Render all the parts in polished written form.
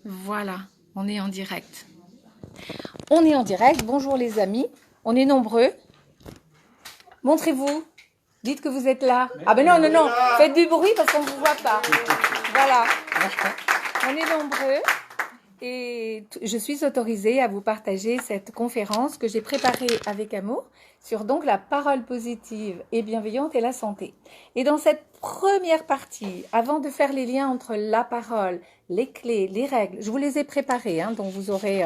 Voilà, on est en direct. On est en direct. Bonjour les amis. On est nombreux. Montrez-vous. Dites que vous êtes là. Ah ben non, non, non. Faites du bruit parce qu'on ne vous voit pas. Voilà. On est nombreux. Et je suis autorisée à vous partager cette conférence que j'ai préparée avec amour sur donc la parole positive et bienveillante et la santé. Et dans cette première partie, avant de faire les liens entre la parole, les clés, les règles, je vous les ai préparées, donc vous aurez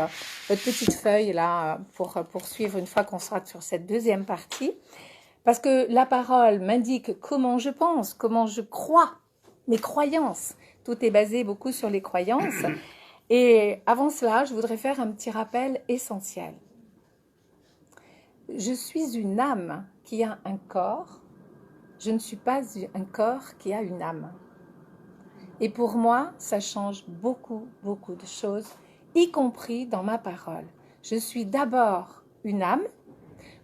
votre petite feuille là pour poursuivre une fois qu'on sera sur cette deuxième partie. Parce que la parole m'indique comment je pense, comment je crois, mes croyances. Tout est basé beaucoup sur les croyances. Et avant cela, je voudrais faire un petit rappel essentiel. Je suis une âme qui a un corps. Je ne suis pas un corps qui a une âme. Et pour moi, ça change beaucoup, beaucoup de choses, y compris dans ma parole. Je suis d'abord une âme,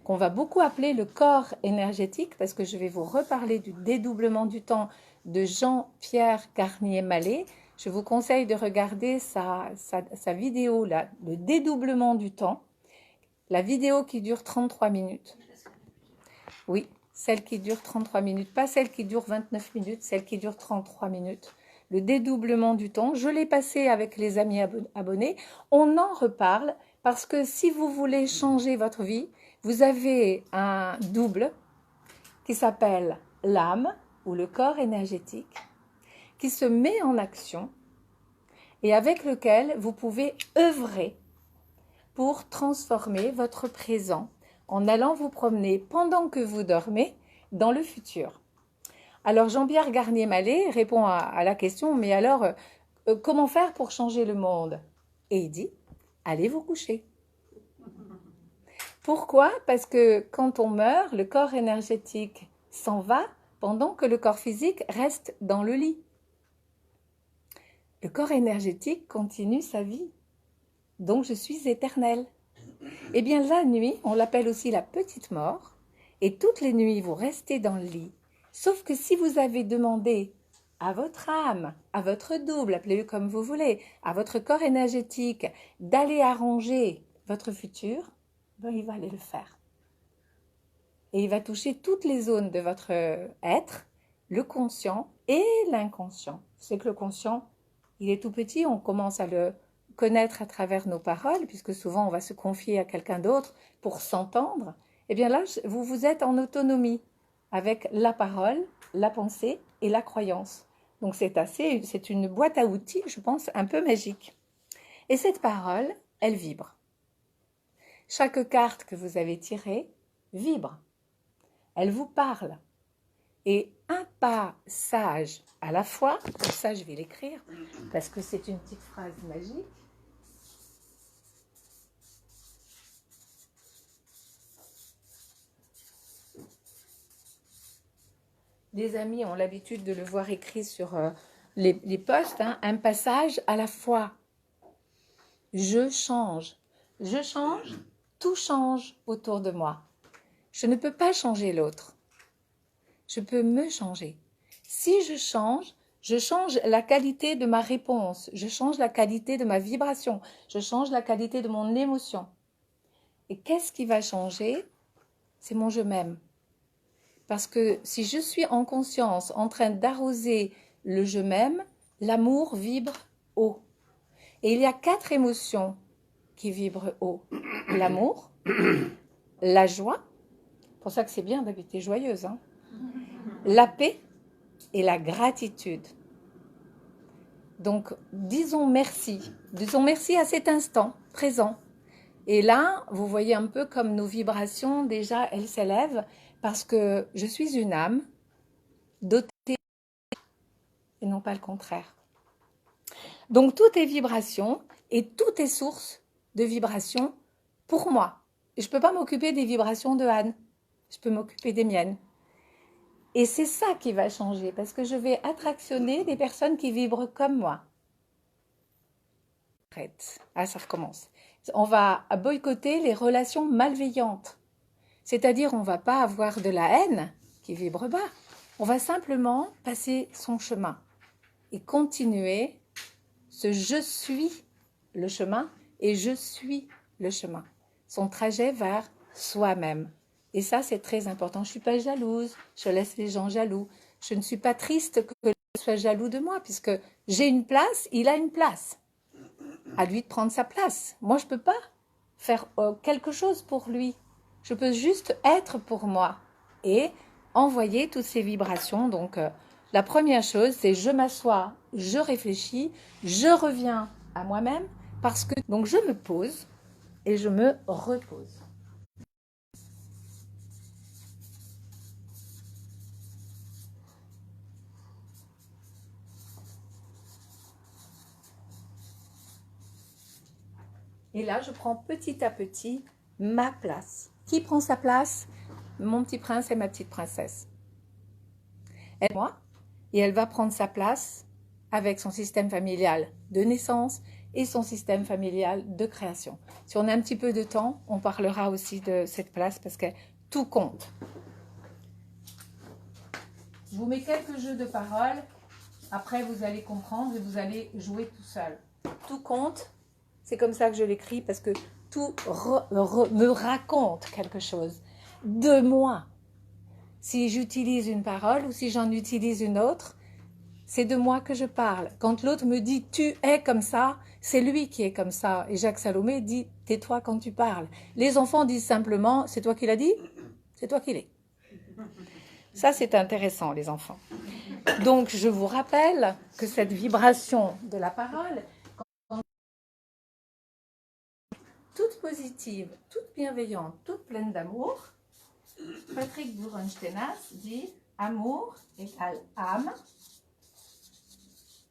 qu'on va beaucoup appeler le corps énergétique, parce que je vais vous reparler du dédoublement du temps de Jean-Pierre Garnier-Mallet. Je vous conseille de regarder sa vidéo, là, le dédoublement du temps, la vidéo qui dure 33 minutes. Oui, celle qui dure 33 minutes, pas celle qui dure 29 minutes, celle qui dure 33 minutes. Le dédoublement du temps, je l'ai passé avec les amis abonnés. On en reparle parce que si vous voulez changer votre vie, vous avez un double qui s'appelle l'âme ou le corps énergétique qui se met en action et avec lequel vous pouvez œuvrer pour transformer votre présent en allant vous promener pendant que vous dormez dans le futur. Alors Jean-Pierre Garnier-Mallet répond à la question, mais alors comment faire pour changer le monde? Et il dit, allez vous coucher. Pourquoi? Parce que quand on meurt, le corps énergétique s'en va pendant que le corps physique reste dans le lit. Le corps énergétique continue sa vie. Donc je suis éternelle. Eh bien la nuit, on l'appelle aussi la petite mort, et toutes les nuits vous restez dans le lit. Sauf que si vous avez demandé à votre âme, à votre double, appelez-le comme vous voulez, à votre corps énergétique, d'aller arranger votre futur, il va aller le faire. Et il va toucher toutes les zones de votre être, le conscient et l'inconscient. C'est que le conscient, il est tout petit, on commence à le connaître à travers nos paroles, puisque souvent on va se confier à quelqu'un d'autre pour s'entendre. Eh bien là, vous êtes en autonomie avec la parole, la pensée et la croyance. Donc c'est une boîte à outils, je pense, un peu magique. Et cette parole, elle vibre. Chaque carte que vous avez tirée vibre. Elle vous parle. Et un pas sage à la fois, comme ça je vais l'écrire, parce que c'est une petite phrase magique. Les amis ont l'habitude de le voir écrit sur les posts, un passage à la fois. Je change, tout change autour de moi. Je ne peux pas changer l'autre. Je peux me changer. Si je change la qualité de ma réponse, je change la qualité de ma vibration, je change la qualité de mon émotion. Et qu'est-ce qui va changer? C'est mon je m'aime. Parce que si je suis en conscience, en train d'arroser le je m'aime, l'amour vibre haut. Et il y a 4 émotions qui vibrent haut. L'amour, la joie, c'est pour ça que c'est bien d'habiter joyeuse, la paix et la gratitude. Donc, disons merci à cet instant présent. Et là, vous voyez un peu comme nos vibrations, déjà, elles s'élèvent parce que je suis une âme dotée et non pas le contraire. Donc, tout est vibration et tout est source de vibration pour moi. Et je ne peux pas m'occuper des vibrations de Anne, je peux m'occuper des miennes. Et c'est ça qui va changer parce que je vais attractionner des personnes qui vibrent comme moi. Ah, ça recommence. On va boycotter les relations malveillantes. C'est-à-dire, on ne va pas avoir de la haine qui vibre bas. On va simplement passer son chemin et continuer ce je suis le chemin et je suis le chemin. Son trajet vers soi-même. Et ça, c'est très important. Je ne suis pas jalouse, je laisse les gens jaloux. Je ne suis pas triste que l'autre soit jaloux de moi, puisque j'ai une place, il a une place. À lui de prendre sa place. Moi, je ne peux pas faire quelque chose pour lui. Je peux juste être pour moi et envoyer toutes ces vibrations. Donc, la première chose, c'est je m'assois, je réfléchis, je reviens à moi-même parce que donc je me pose et je me repose. Et là, je prends petit à petit ma place. Qui prend sa place? Mon petit prince et ma petite princesse. Elle, moi, et elle va prendre sa place avec son système familial de naissance et son système familial de création. Si on a un petit peu de temps, on parlera aussi de cette place parce que tout compte. Je vous mets quelques jeux de paroles. Après, vous allez comprendre et vous allez jouer tout seul. Tout compte. C'est comme ça que je l'écris parce que tout me raconte quelque chose de moi. Si j'utilise une parole ou si j'en utilise une autre, c'est de moi que je parle. Quand l'autre me dit « tu es comme ça », c'est lui qui est comme ça. Et Jacques Salomé dit « tais-toi quand tu parles ». Les enfants disent simplement « c'est toi qui l'as dit ?» C'est toi qui l'es. Ça, c'est intéressant, les enfants. Donc, je vous rappelle que cette vibration de la parole, toute positive, toute bienveillante, toute pleine d'amour, Patrick Bourenstenas dit « amour égale âme ».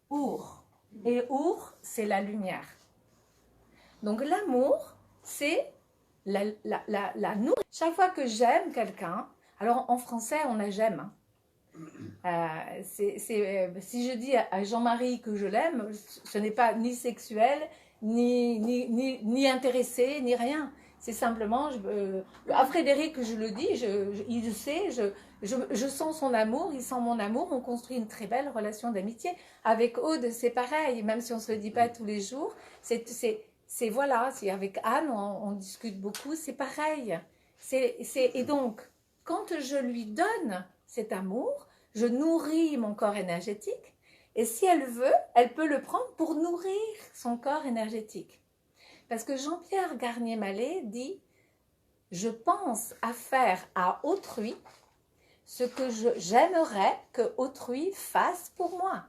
Our. Et our, c'est la lumière. Donc l'amour, c'est la nourriture. Chaque fois que j'aime quelqu'un, alors en français, on a j'aime. Si je dis à Jean-Marie que je l'aime, ce n'est pas ni sexuel, ni intéressé, ni rien. C'est simplement, à Frédéric, je le dis, il le sait, je sens son amour, il sent mon amour, on construit une très belle relation d'amitié. Avec Aude, c'est pareil, même si on ne se le dit pas tous les jours, voilà, avec Anne, on discute beaucoup, c'est pareil. Et donc, quand je lui donne cet amour, je nourris mon corps énergétique, et si elle veut, elle peut le prendre pour nourrir son corps énergétique. Parce que Jean-Pierre Garnier-Mallet dit « Je pense à faire à autrui ce que j'aimerais que autrui fasse pour moi. »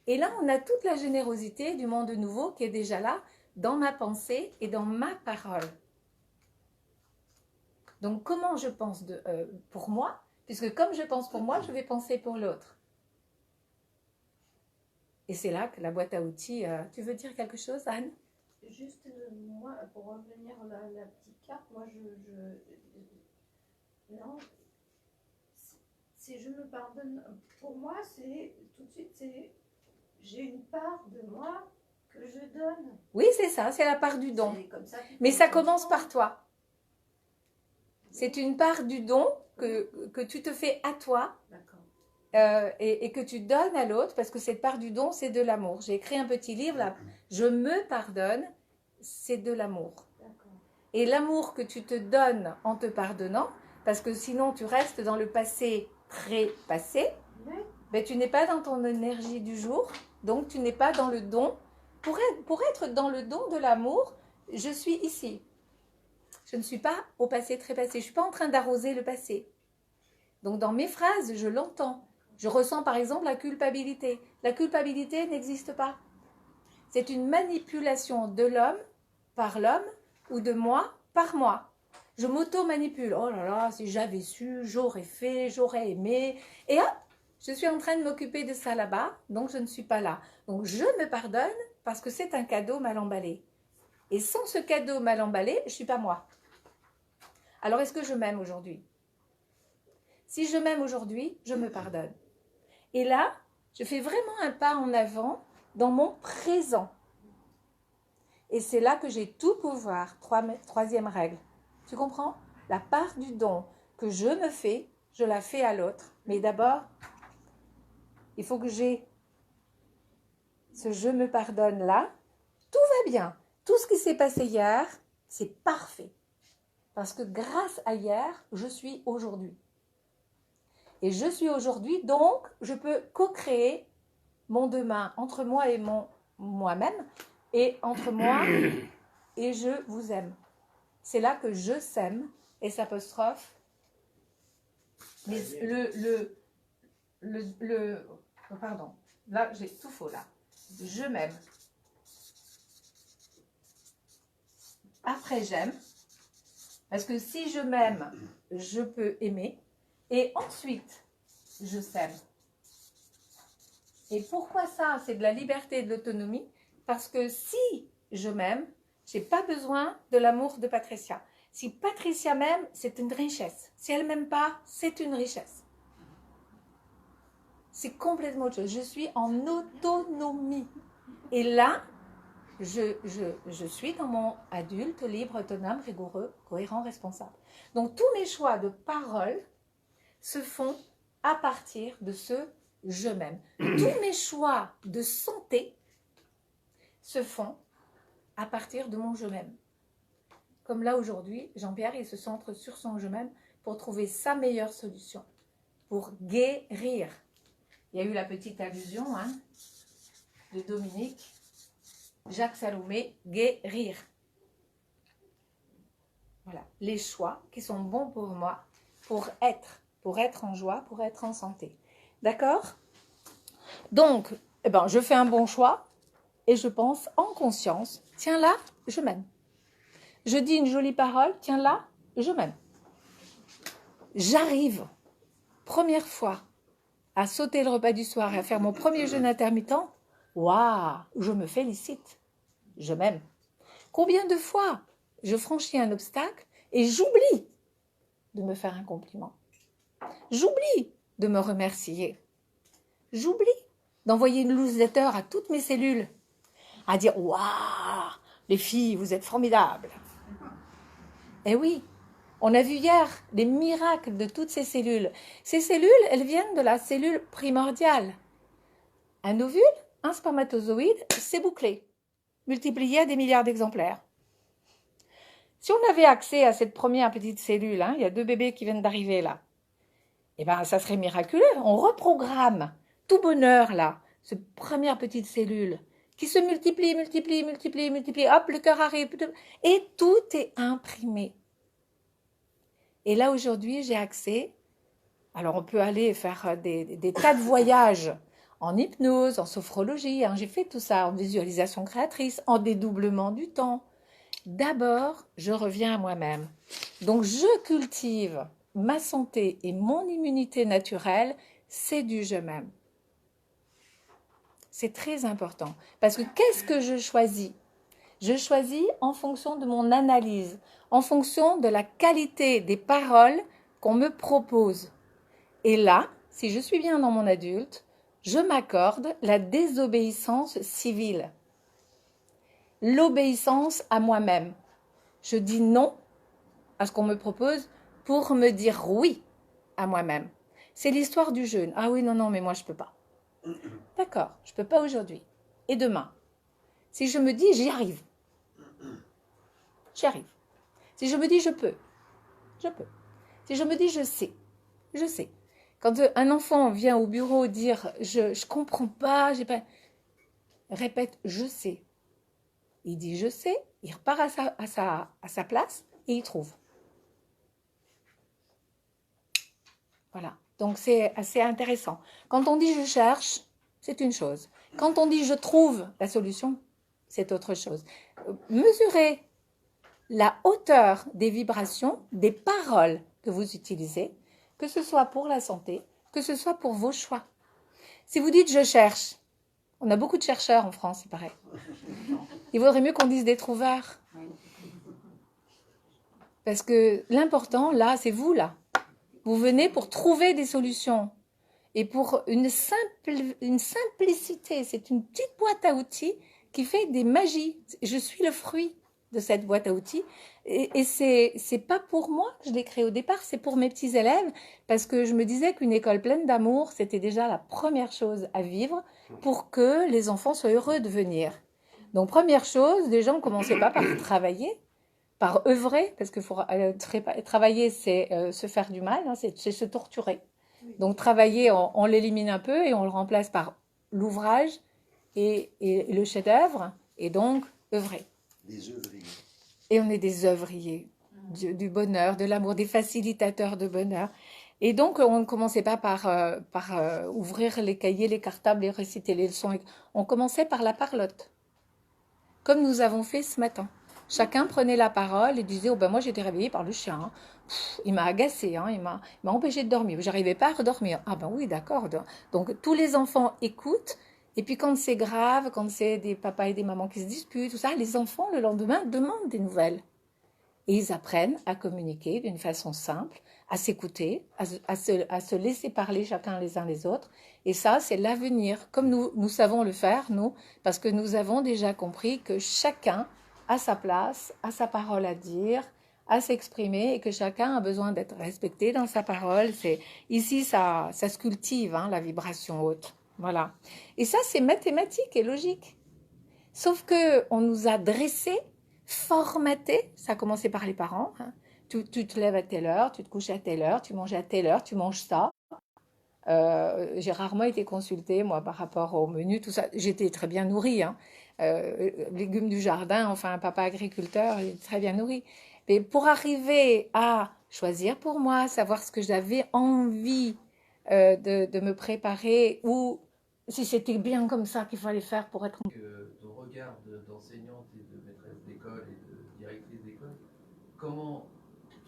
Et là, on a toute la générosité du monde nouveau qui est déjà là, dans ma pensée et dans ma parole. Donc, comment je pense pour moi? Puisque comme je pense pour moi, je vais penser pour l'autre. Et c'est là que la boîte à outils... tu veux dire quelque chose, Anne? Juste, moi, pour revenir à la petite carte, moi, non, si je me pardonne, pour moi, c'est tout de suite, j'ai une part de moi que je donne. Oui, c'est ça, c'est la part du don. Comme ça, mais ça commence par toi. C'est une part du don que tu te fais à toi et que tu donnes à l'autre, parce que cette part du don, c'est de l'amour. J'ai écrit un petit livre là, je me pardonne, c'est de l'amour. Et l'amour que tu te donnes en te pardonnant, parce que sinon tu restes dans le passé très passé, ben, tu n'es pas dans ton énergie du jour, donc tu n'es pas dans le don. Pour être dans le don de l'amour, je suis ici. Je ne suis pas au passé très passé. Je ne suis pas en train d'arroser le passé. Donc dans mes phrases, je l'entends. Je ressens par exemple la culpabilité. La culpabilité n'existe pas. C'est une manipulation de l'homme par l'homme ou de moi par moi. Je m'auto-manipule. Oh là là, si j'avais su, j'aurais fait, j'aurais aimé. Et hop, je suis en train de m'occuper de ça là-bas, donc je ne suis pas là. Donc je me pardonne parce que c'est un cadeau mal emballé. Et sans ce cadeau mal emballé, je ne suis pas moi. Alors est-ce que je m'aime aujourd'hui? Si je m'aime aujourd'hui, je me pardonne. Et là, je fais vraiment un pas en avant dans mon présent. Et c'est là que j'ai tout pouvoir. Troisième règle. Tu comprends? La part du don que je me fais, je la fais à l'autre. Mais d'abord, il faut que j'ai ce je me pardonne là, tout va bien. Tout ce qui s'est passé hier, c'est parfait. Parce que grâce à hier, je suis aujourd'hui. Et je suis aujourd'hui, donc je peux co-créer mon demain entre moi et moi-même, et entre moi et je vous aime. C'est là que je s'aime, et s'apostrophe. Mais pardon, là j'ai tout faux là. Je m'aime. Après j'aime, parce que si je m'aime, je peux aimer, et ensuite je s'aime. Et pourquoi ça? C'est de la liberté et de l'autonomie, parce que si je m'aime, je n'ai pas besoin de l'amour de Patricia. Si Patricia m'aime, c'est une richesse. Si elle ne m'aime pas, c'est une richesse. C'est complètement autre chose. Je suis en autonomie. Et là, je suis dans mon adulte, libre, autonome, rigoureux, cohérent, responsable. Donc tous mes choix de parole se font à partir de ce je m'aime. Tous mes choix de santé se font à partir de mon je m'aime. Comme là aujourd'hui, Jean-Pierre, il se centre sur son je m'aime pour trouver sa meilleure solution, pour guérir. Il y a eu la petite allusion de Dominique, Jacques Salomé, guérir. Voilà, les choix qui sont bons pour moi, pour être en joie, pour être en santé. D'accord? Donc, je fais un bon choix et je pense en conscience, tiens là, je m'aime. Je dis une jolie parole, tiens là, je m'aime. J'arrive, première fois, à sauter le repas du soir et à faire mon premier jeûne intermittent. Waouh, je me félicite, je m'aime. Combien de fois je franchis un obstacle et j'oublie de me faire un compliment. J'oublie de me remercier. J'oublie d'envoyer une newsletter à toutes mes cellules, à dire « Waouh, les filles, vous êtes formidables !» Eh oui, on a vu hier les miracles de toutes ces cellules. Ces cellules, elles viennent de la cellule primordiale. Un ovule, un spermatozoïde, c'est bouclé, multiplié à des milliards d'exemplaires. Si on avait accès à cette première petite cellule, il y a 2 bébés qui viennent d'arriver là, ça serait miraculeux. On reprogramme tout bonheur là, cette première petite cellule qui se multiplie, hop, le cœur arrive, et tout est imprimé. Et là aujourd'hui, j'ai accès, alors on peut aller faire des tas de voyages en hypnose, en sophrologie, j'ai fait tout ça, en visualisation créatrice, en dédoublement du temps. D'abord, je reviens à moi-même. Donc, je cultive ma santé et mon immunité naturelle, c'est du je m'aime. C'est très important. Parce que qu'est-ce que je choisis? Je choisis en fonction de mon analyse, en fonction de la qualité des paroles qu'on me propose. Et là, si je suis bien dans mon adulte, je m'accorde la désobéissance civile. L'obéissance à moi-même. Je dis non à ce qu'on me propose pour me dire oui à moi-même. C'est l'histoire du jeûne. Ah oui, non, mais moi je peux pas. D'accord, je peux pas aujourd'hui. Et demain, si je me dis j'y arrive, j'y arrive. Si je me dis je peux, je peux. Si je me dis je sais, je sais. Quand un enfant vient au bureau dire je comprends pas, j'ai pas, répète je sais. Il dit je sais, il repart à sa place et il trouve. Voilà, donc c'est assez intéressant. Quand on dit je cherche, c'est une chose. Quand on dit je trouve la solution, c'est autre chose. Mesurez la hauteur des vibrations, des paroles que vous utilisez, que ce soit pour la santé, que ce soit pour vos choix. Si vous dites je cherche, on a beaucoup de chercheurs en France, il paraît. Il vaudrait mieux qu'on dise des trouveurs. Parce que l'important, là, c'est vous, là. Vous venez pour trouver des solutions. Et pour une simplicité, c'est une petite boîte à outils qui fait des magies. Je suis le fruit de cette boîte à outils. Et c'est pas pour moi que je l'ai créé au départ, c'est pour mes petits élèves, parce que je me disais qu'une école pleine d'amour, c'était déjà la première chose à vivre pour que les enfants soient heureux de venir. Donc première chose, déjà on commençait pas par travailler, par œuvrer, parce que travailler c'est se faire du mal, hein, c'est se torturer. Donc travailler, on l'élimine un peu et on le remplace par l'ouvrage et le chef-d'œuvre, et donc œuvrer. Des œuvriers. Et on est des œuvriers du bonheur, de l'amour, des facilitateurs de bonheur. Et donc, on ne commençait pas par ouvrir les cahiers, les cartables et réciter les leçons. On commençait par la parlotte, comme nous avons fait ce matin. Chacun prenait la parole et disait, oh ben moi j'étais réveillée par le chien. Hein. Il m'a agacé, hein, il m'a empêché de dormir. J'arrivais pas à redormir. Ah ben oui, d'accord. Donc tous les enfants écoutent. Et puis quand c'est grave, quand c'est des papas et des mamans qui se disputent, tout ça, les enfants le lendemain demandent des nouvelles. Et ils apprennent à communiquer d'une façon simple, à s'écouter, à se laisser parler chacun les uns les autres. Et ça, c'est l'avenir, comme nous savons le faire, nous, parce que nous avons déjà compris que chacun a sa place, a sa parole à dire, à s'exprimer, et que chacun a besoin d'être respecté dans sa parole. Ici, ça se cultive, hein, la vibration haute. Voilà. Et ça, c'est mathématique et logique. Sauf qu'on nous a dressés, formatés, ça a commencé par les parents. Hein. Tu te lèves à telle heure, tu te couches à telle heure, tu manges à telle heure, tu manges ça. J'ai rarement été consultée, moi, par rapport au menu, tout ça. J'étais très bien nourrie. Hein. Légumes du jardin, enfin, un papa agriculteur, il est très bien nourri. Mais pour arriver à choisir pour moi, savoir ce que j'avais envie de me préparer, ou si c'était bien comme ça qu'il fallait faire pour être... Ton regard d'enseignante et de maîtresse d'école et de directrice d'école, comment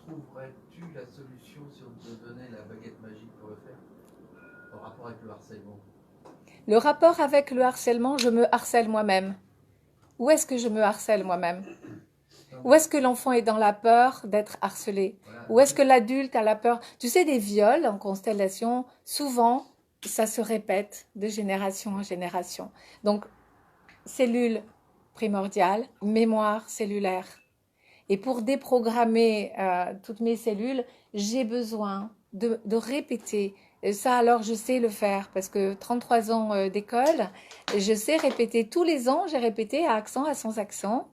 trouverais-tu la solution si on te donnait la baguette magique pour le faire en rapport avec le harcèlement? Le rapport avec le harcèlement, je me harcèle moi-même. Où est-ce que je me harcèle moi-même? Où est-ce que l'enfant est dans la peur d'être harcelé? Où est-ce que l'adulte a la peur? Tu sais, des viols en constellation, souvent, ça se répète de génération en génération. Donc, cellule primordiale, mémoire cellulaire. Et pour déprogrammer toutes mes cellules, j'ai besoin de répéter. Et ça, alors, je sais le faire parce que 33 ans d'école, je sais répéter tous les ans. J'ai répété à accent, à sans accent,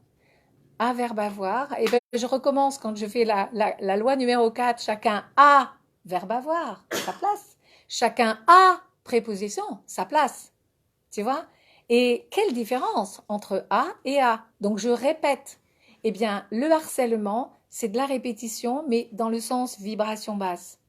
à verbe avoir. Et ben, je recommence quand je fais la loi numéro 4. Chacun a verbe avoir, sa place. Chacun a préposition, sa place. Tu vois? Et quelle différence entre a et a? Donc, je répète. Eh bien, le harcèlement, c'est de la répétition, mais dans le sens vibration basse.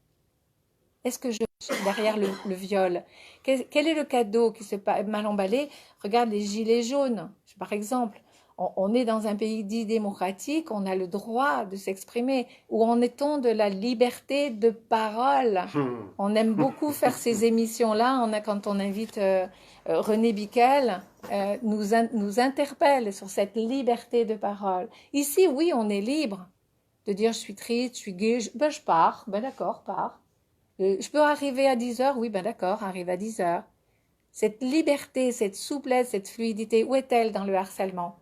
Est-ce que je derrière le viol? Quel est le cadeau qui se passe mal emballé? Regarde les gilets jaunes, par exemple. On est dans un pays dit démocratique, on a le droit de s'exprimer. Où en est-on de la liberté de parole? On aime beaucoup faire ces émissions-là. Quand on invite René Biquel, nous interpelle sur cette liberté de parole. Ici, oui, on est libre de dire je suis triste, je suis gay, je pars. Ben d'accord, pars. Je peux arriver à 10 heures? Oui, ben d'accord, arrive à 10 heures. Cette liberté, cette souplesse, cette fluidité, où est-elle dans le harcèlement?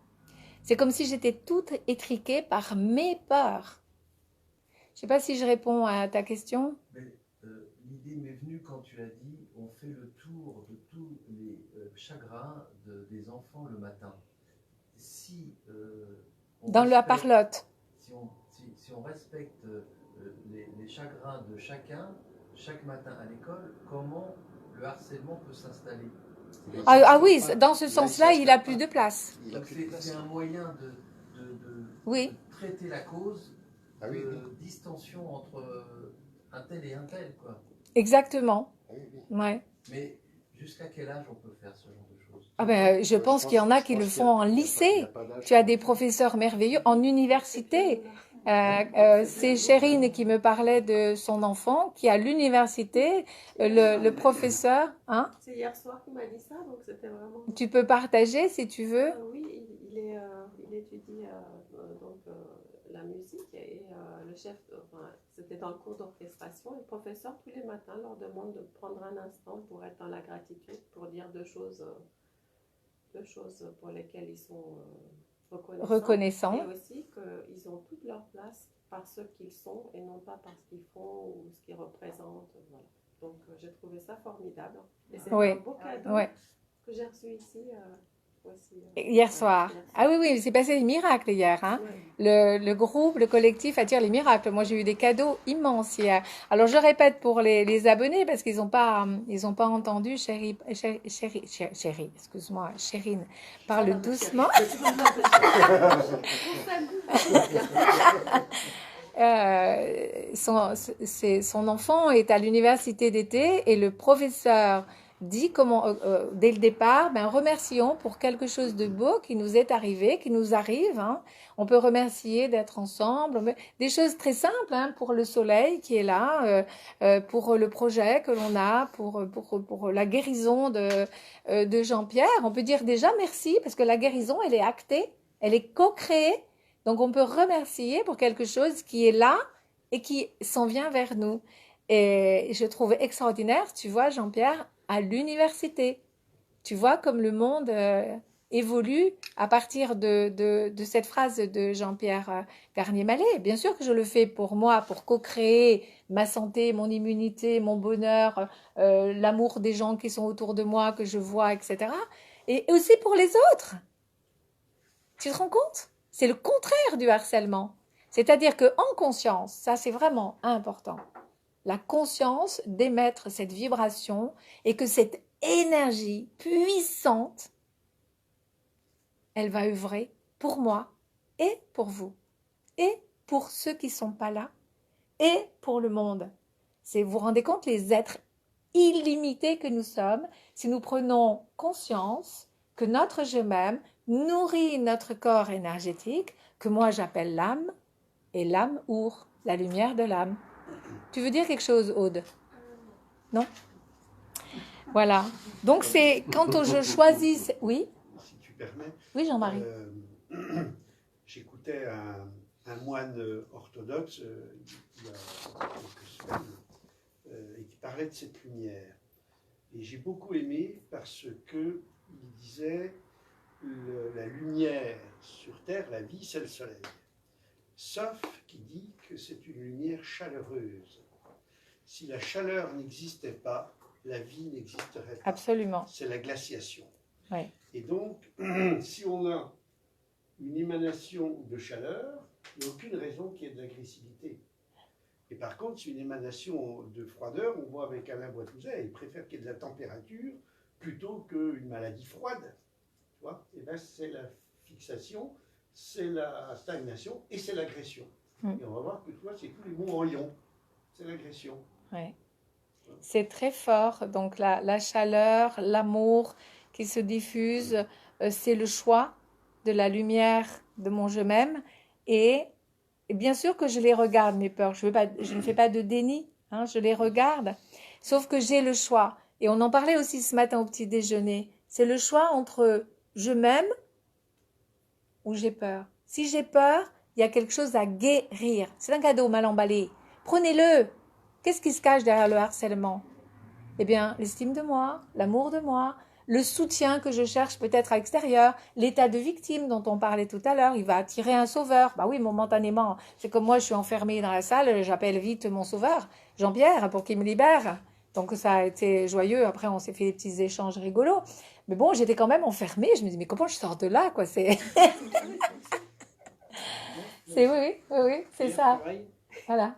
C'est comme si j'étais toute étriquée par mes peurs. Je ne sais pas si je réponds à ta question. Mais l'idée m'est venue quand tu as dit on fait le tour de tous les chagrins des enfants le matin. Si dans la parlotte. Si on respecte les chagrins de chacun, chaque matin à l'école, comment le harcèlement peut s'installer? Ah oui, dans ce sens-là, il a plus de place. C'est un moyen oui. de traiter la cause de distension entre un tel et un tel, quoi. Exactement. Ouais. Mais jusqu'à quel âge on peut faire ce genre de choses? Ah ben, je pense qu'il y en a qui le font en lycée. Tu as des professeurs merveilleux en université. C'est Chérine qui me parlait de son enfant qui à l'université, le professeur. Hein? C'est hier soir qu'il m'a dit ça, donc c'était vraiment... Tu peux partager si tu veux. Oui, il étudie donc, la musique et le chef, c'était dans le cours d'orchestration. Le professeur, tous les matins, leur demande de prendre un instant pour être dans la gratitude, pour dire deux choses pour lesquelles ils sont reconnaissants, et aussi qu'ils ont toute leur place par ce qu'ils sont et non pas par ce qu'ils font ou ce qu'ils représentent. Voilà. Donc, j'ai trouvé ça formidable. Et c'est un beau cadeau que j'ai reçu ici aussi. Hier soir. Ah oui, oui, il s'est passé des miracles hier. Hein. Le groupe, le collectif attire les miracles. Moi, j'ai eu des cadeaux immenses hier. Alors, je répète pour les abonnés parce qu'ils n'ont pas entendu. Chérie, excuse-moi, Chérine, parle doucement. Son enfant est à l'université d'été et le professeur dit dès le départ, remercions pour quelque chose de beau qui nous est arrivé, qui nous arrive. Hein. On peut remercier d'être ensemble, des choses très simples pour le soleil qui est là, pour le projet que l'on a, pour la guérison de Jean-Pierre. On peut dire déjà merci parce que la guérison, elle est actée, elle est co-créée. Donc, on peut remercier pour quelque chose qui est là et qui s'en vient vers nous. Et je trouve extraordinaire, tu vois, Jean-Pierre, à l'université. Tu vois comme le monde évolue à partir de cette phrase de Jean-Pierre Garnier-Mallet. Bien sûr que je le fais pour moi, pour co-créer ma santé, mon immunité, mon bonheur, l'amour des gens qui sont autour de moi, que je vois, etc. Et aussi pour les autres. Tu te rends compte ? C'est le contraire du harcèlement. C'est-à-dire qu'en conscience, ça c'est vraiment important, la conscience d'émettre cette vibration et que cette énergie puissante, elle va œuvrer pour moi et pour vous et pour ceux qui ne sont pas là et pour le monde. Vous vous rendez compte les êtres illimités que nous sommes si nous prenons conscience que notre je m'aime nourrit notre corps énergétique que moi j'appelle l'âme et l'âme our, la lumière de l'âme. Tu veux dire quelque chose, Aude? Non? Voilà. Donc c'est quand je choisis... Oui? Si tu permets. Oui, Jean-Marie. J'écoutais un moine orthodoxe il y a quelques semaines et qui parlait de cette lumière. Et j'ai beaucoup aimé parce que il disait la lumière sur Terre, la vie, c'est le soleil. Sauf qu'il dit que c'est une lumière chaleureuse. Si la chaleur n'existait pas, la vie n'existerait pas. Absolument. C'est la glaciation. Ouais. Et donc, si on a une émanation de chaleur, il n'y a aucune raison qu'il y ait de l'agressivité. Et par contre, si une émanation de froideur, on voit avec Alain Boitouzet, il préfère qu'il y ait de la température plutôt qu'une maladie froide. Tu vois ? Et bien, c'est la fixation, c'est la stagnation et c'est l'agression. Et on va voir que toi, c'est tous les mots en ion. C'est l'agression. Ouais. C'est très fort. Donc la chaleur, l'amour qui se diffuse, c'est le choix de la lumière de mon je m'aime. Et bien sûr que je les regarde, mes peurs. Je ne fais pas de déni. Hein, je les regarde. Sauf que j'ai le choix. Et on en parlait aussi ce matin au petit déjeuner. C'est le choix entre je m'aime ou j'ai peur. Si j'ai peur, il y a quelque chose à guérir. C'est un cadeau mal emballé. Prenez-le. Qu'est-ce qui se cache derrière le harcèlement? Eh bien, l'estime de moi, l'amour de moi, le soutien que je cherche peut-être à l'extérieur, l'état de victime dont on parlait tout à l'heure, il va attirer un sauveur. Bah oui, momentanément. C'est comme moi, je suis enfermée dans la salle, j'appelle vite mon sauveur, Jean-Pierre, pour qu'il me libère. Donc ça a été joyeux. Après, on s'est fait des petits échanges rigolos. Mais bon, j'étais quand même enfermée. Je me dis, mais comment je sors de là, quoi? C'est oui, c'est ça. Voilà.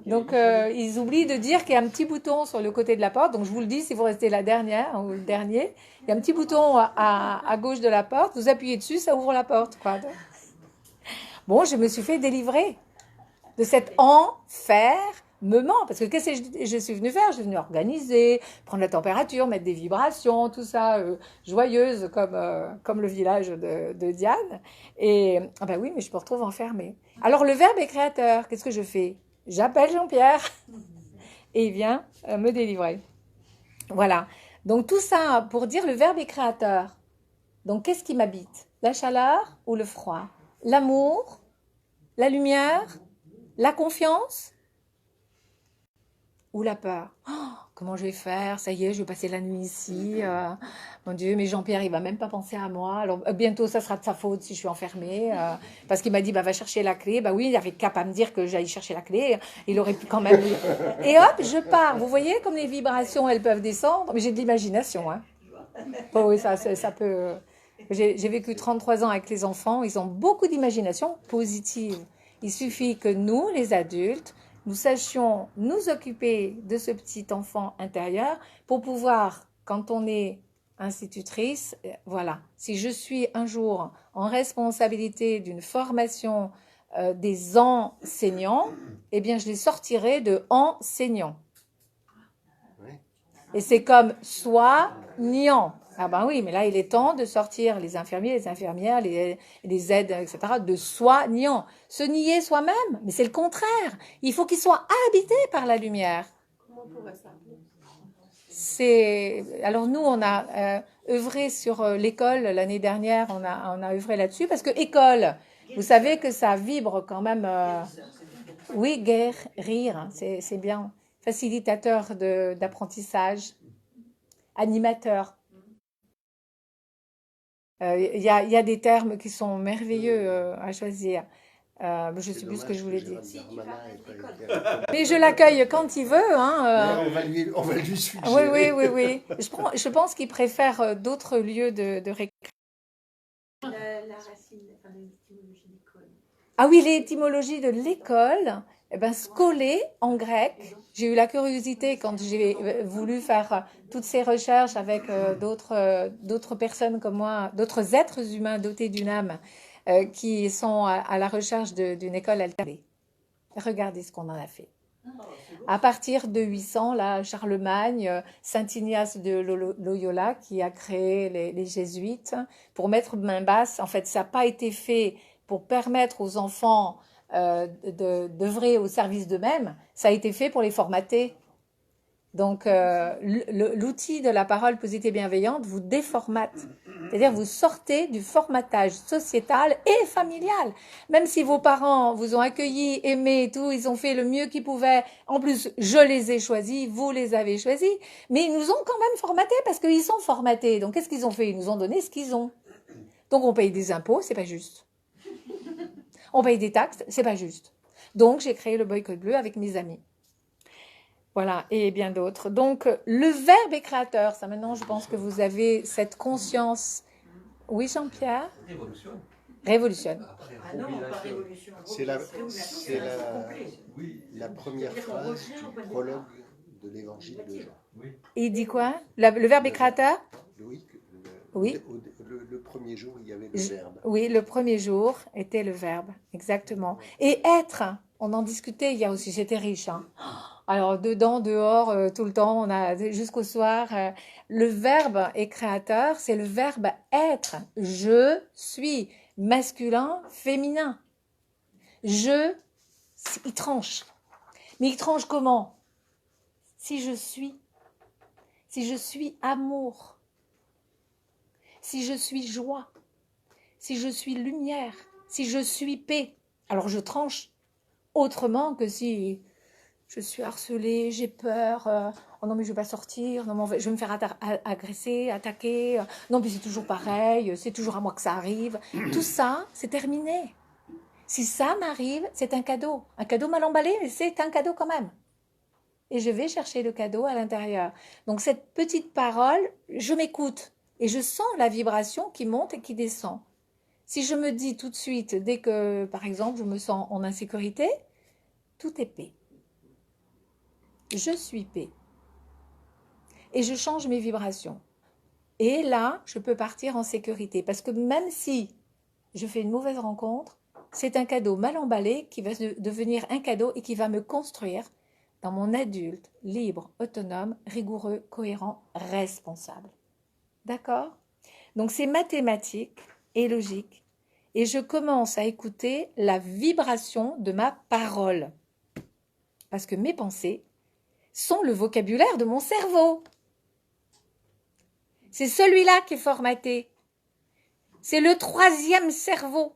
Donc, ils oublient de dire qu'il y a un petit bouton sur le côté de la porte. Donc, je vous le dis, si vous restez la dernière ou le dernier, il y a un petit bouton à gauche de la porte. Vous appuyez dessus, ça ouvre la porte, quoi. Bon, je me suis fait délivrer de cet enfermement. Parce que qu'est-ce que je suis venue faire? Je suis venue organiser, prendre la température, mettre des vibrations, tout ça, joyeuse comme le village de Diane. Et, ah ben oui, mais je me retrouve enfermée. Alors, le verbe est créateur. Qu'est-ce que je fais? J'appelle Jean-Pierre et il vient me délivrer. Voilà. Donc tout ça pour dire le verbe est créateur. Donc qu'est-ce qui m'habite? La chaleur ou le froid? L'amour? La lumière? La confiance? ou la peur. Oh, comment je vais faire? Ça y est, je vais passer la nuit ici. Mon Dieu, mais Jean-Pierre, il va même pas penser à moi. Alors bientôt, ça sera de sa faute si je suis enfermée. Parce qu'il m'a dit, bah, va chercher la clé. Bah oui, il avait qu'à pas me dire que j'aille chercher la clé. Il aurait pu quand même. Et hop, je pars. Vous voyez comme les vibrations, elles peuvent descendre. Mais j'ai de l'imagination. Hein. Oh, oui, ça peut. J'ai vécu 33 ans avec les enfants. Ils ont beaucoup d'imagination positive. Il suffit que nous, les adultes, nous sachions nous occuper de ce petit enfant intérieur pour pouvoir, quand on est institutrice, voilà. Si je suis un jour en responsabilité d'une formation des enseignants, eh bien, je les sortirai de enseignants. Et c'est comme soignant. Ah ben oui, mais là, il est temps de sortir les infirmiers, les infirmières, les aides, etc., de soignants. Se nier soi-même, mais c'est le contraire. Il faut qu'ils soient habités par la lumière. Comment on pourrait ça? Alors nous, on a œuvré sur l'école l'année dernière, on a œuvré là-dessus, parce que école, vous savez que ça vibre quand même. Oui, guérir, hein, c'est bien. Facilitateur d'apprentissage, animateur. Il y a des termes qui sont merveilleux à choisir. Je ne sais plus ce que je voulais dire. Mais je l'accueille quand il veut. Hein, on va lui suggérer. Oui. Je pense qu'il préfère d'autres lieux de récréation. La racine, l'étymologie d'école. Ah oui, l'étymologie de l'école. Eh ben, scolé en grec. J'ai eu la curiosité quand j'ai voulu faire toutes ces recherches avec d'autres personnes comme moi, d'autres êtres humains dotés d'une âme qui sont à la recherche d'une école alternée. Regardez ce qu'on en a fait. À partir de 800, là, Charlemagne, Saint Ignace de Loyola qui a créé les jésuites pour mettre main basse. En fait, ça n'a pas été fait pour permettre aux enfants d'œuvrer au service d'eux-mêmes, ça a été fait pour les formater. Donc, l'outil de la parole positive et bienveillante vous déformate. C'est-à-dire, vous sortez du formatage sociétal et familial. Même si vos parents vous ont accueillis, aimé, tout, ils ont fait le mieux qu'ils pouvaient. En plus, je les ai choisis, vous les avez choisis. Mais ils nous ont quand même formatés parce qu'ils sont formatés. Donc, qu'est-ce qu'ils ont fait? Ils nous ont donné ce qu'ils ont. Donc, on paye des impôts, c'est pas juste. On paye des taxes, c'est pas juste. Donc, j'ai créé le boycott bleu avec mes amis. Voilà, et bien d'autres. Donc, le verbe est créateur. Ça, maintenant, je pense que vous avez cette conscience. Oui, Jean-Pierre? Révolutionne. Ah non, pas révolution. C'est la première phrase du prologue de l'évangile de Jean. Il dit quoi? Le verbe est créateur? Oui. Le premier jour, il y avait le verbe. Oui, le premier jour était le verbe, exactement. Et être, on en discutait hier aussi, j'étais riche. Hein. Alors, dedans, dehors, tout le temps, on a jusqu'au soir. Le verbe est créateur, c'est le verbe être. Je suis, masculin, féminin. Il tranche. Mais il tranche comment? Si je suis amour, si je suis joie, si je suis lumière, si je suis paix, alors je tranche autrement que si je suis harcelée, j'ai peur, oh non mais je vais pas sortir, non mais je vais me faire agresser, attaquer, non mais c'est toujours pareil, c'est toujours à moi que ça arrive. Tout ça, c'est terminé. Si ça m'arrive, c'est un cadeau mal emballé, mais c'est un cadeau quand même. Et je vais chercher le cadeau à l'intérieur. Donc cette petite parole, je m'écoute. Et je sens la vibration qui monte et qui descend. Si je me dis tout de suite, dès que, par exemple, je me sens en insécurité, tout est paix. Je suis paix. Et je change mes vibrations. Et là, je peux partir en sécurité. Parce que même si je fais une mauvaise rencontre, c'est un cadeau mal emballé qui va devenir un cadeau et qui va me construire dans mon adulte, libre, autonome, rigoureux, cohérent, responsable. D'accord? Donc c'est mathématique et logique. Et je commence à écouter la vibration de ma parole. Parce que mes pensées sont le vocabulaire de mon cerveau. C'est celui-là qui est formaté. C'est le troisième cerveau.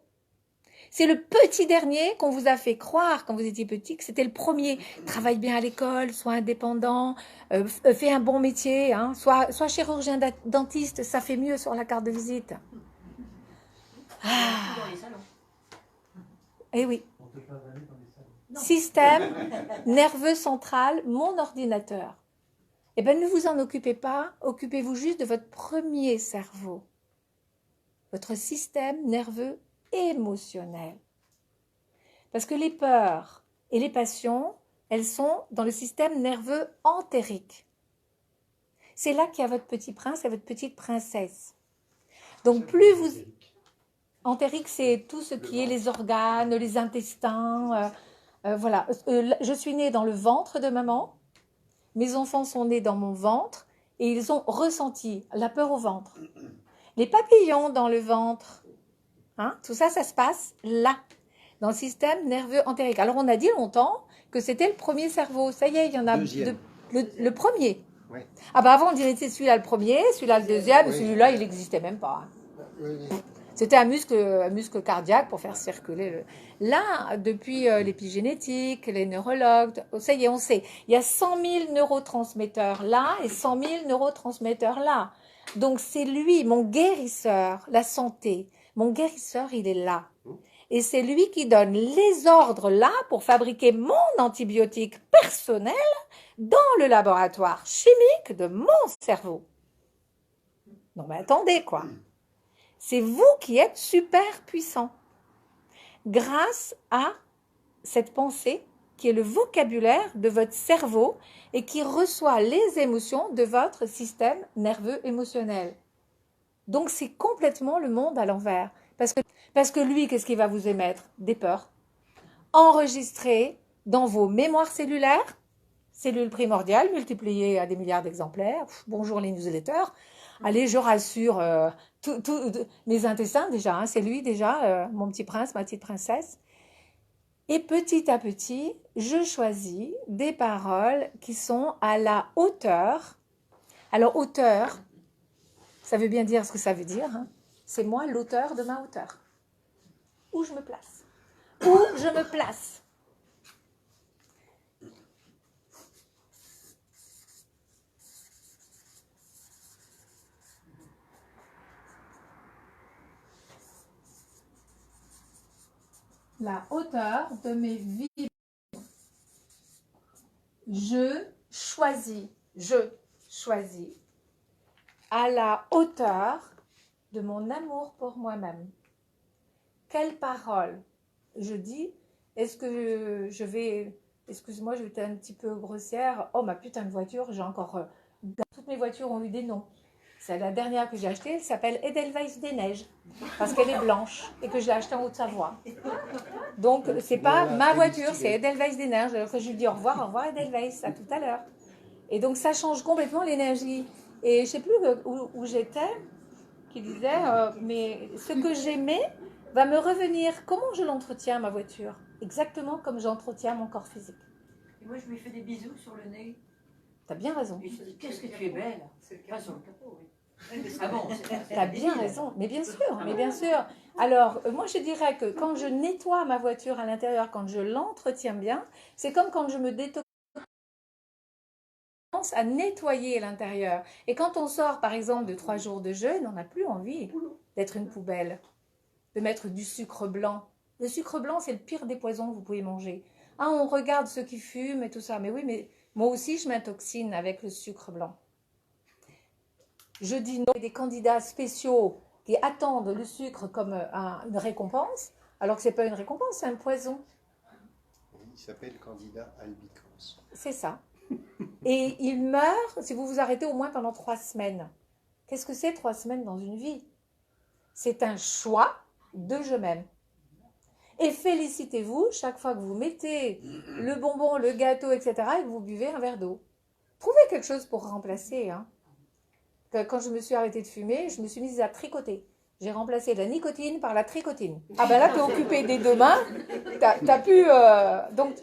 C'est le petit dernier qu'on vous a fait croire quand vous étiez petit que c'était le premier. Travaille bien à l'école, sois indépendant, fais un bon métier, hein, sois chirurgien dentiste, ça fait mieux sur la carte de visite. Ah. Dans les salons. Eh oui. On te pavaner dans les salles. Non. Système nerveux central, mon ordinateur. Eh bien, ne vous en occupez pas, occupez-vous juste de votre premier cerveau. Votre système nerveux émotionnel. Parce que les peurs et les passions, elles sont dans le système nerveux entérique. C'est là qu'il y a votre petit prince et votre petite princesse. Donc plus vous... Entérique, c'est tout ce qui est les organes, les intestins. Voilà. Je suis née dans le ventre de maman. Mes enfants sont nés dans mon ventre et ils ont ressenti la peur au ventre. Les papillons dans le ventre, hein, tout ça, ça se passe là, dans le système nerveux entérique. Alors, on a dit longtemps que c'était le premier cerveau. Ça y est, il y en a le premier. Ouais. Ah bah avant, on dirait que c'est celui-là le premier, celui-là le deuxième, Oui. celui-là, il n'existait même pas. Oui. C'était un muscle cardiaque pour faire circuler le... Là, depuis l'épigénétique, les neurologues, ça y est, on sait. Il y a 100 000 neurotransmetteurs là et 100 000 neurotransmetteurs là. Donc, c'est lui, mon guérisseur, la santé. Mon guérisseur, il est là. Et c'est lui qui donne les ordres là pour fabriquer mon antibiotique personnel dans le laboratoire chimique de mon cerveau. Non, mais attendez, quoi. C'est vous qui êtes super puissant grâce à cette pensée qui est le vocabulaire de votre cerveau et qui reçoit les émotions de votre système nerveux émotionnel. Donc c'est complètement le monde à l'envers. Parce que lui, qu'est-ce qu'il va vous émettre? Des peurs. Enregistrées dans vos mémoires cellulaires, cellules primordiales multipliées à des milliards d'exemplaires. Bonjour les newsletters. Allez, je rassure mes intestins déjà, hein, c'est lui déjà, mon petit prince, ma petite princesse. Et petit à petit, je choisis des paroles qui sont à la hauteur. Alors, hauteur, ça veut bien dire ce que ça veut dire. Hein. C'est moi l'auteur de ma hauteur. Où je me place. Où je me place. La hauteur de mes vies. Je choisis à la hauteur de mon amour pour moi-même. Quelle parole je dis? Est-ce que je vais, excuse-moi, je vais être un petit peu grossière. Oh, ma putain de voiture, j'ai encore... toutes mes voitures ont eu des noms. C'est la dernière que j'ai achetée, elle s'appelle Edelweiss des Neiges, parce qu'elle est blanche et que je l'ai achetée en Haute-Savoie. Donc, c'est pas ma voiture, c'est Edelweiss des Neiges. Alors que je lui dis au revoir Edelweiss, à tout à l'heure. Et donc, ça change complètement l'énergie. Et je ne sais plus où j'étais, qui disait, mais ce que j'aimais va me revenir. Comment je l'entretiens, ma voiture? Exactement comme j'entretiens mon corps physique. Et moi, je lui fais des bisous sur le nez. T'as bien raison. Et je dis, qu'est-ce que tu es belle. Pas sur le capot, oui. Ah bon, T'as bien raison, mais bien sûr. Alors, moi, je dirais que quand je nettoie ma voiture à l'intérieur, quand je l'entretiens bien, c'est comme quand je me détoxe à nettoyer l'intérieur. Et quand on sort, par exemple, de 3 jours de jeûne, on n'a plus envie d'être une poubelle, de mettre du sucre blanc. Le sucre blanc, c'est le pire des poisons que vous pouvez manger. Ah, on regarde ceux qui fument et tout ça. Mais oui, mais moi aussi, je m'intoxine avec le sucre blanc. Je dis non à des candidats spéciaux qui attendent le sucre comme une récompense, alors que ce n'est pas une récompense, c'est un poison. Il s'appelle candidat albicans. C'est ça. Et il meurt si vous vous arrêtez au moins pendant 3 semaines. Qu'est-ce que c'est 3 semaines dans une vie? C'est un choix de je m'aime. Et félicitez-vous chaque fois que vous mettez le bonbon, le gâteau, etc. et que vous buvez un verre d'eau. Trouvez quelque chose pour remplacer. Hein. Quand je me suis arrêtée de fumer, je me suis mise à tricoter. J'ai remplacé la nicotine par la tricotine. Ah ben là, tu es occupé des 2 mains. T'as pu... donc,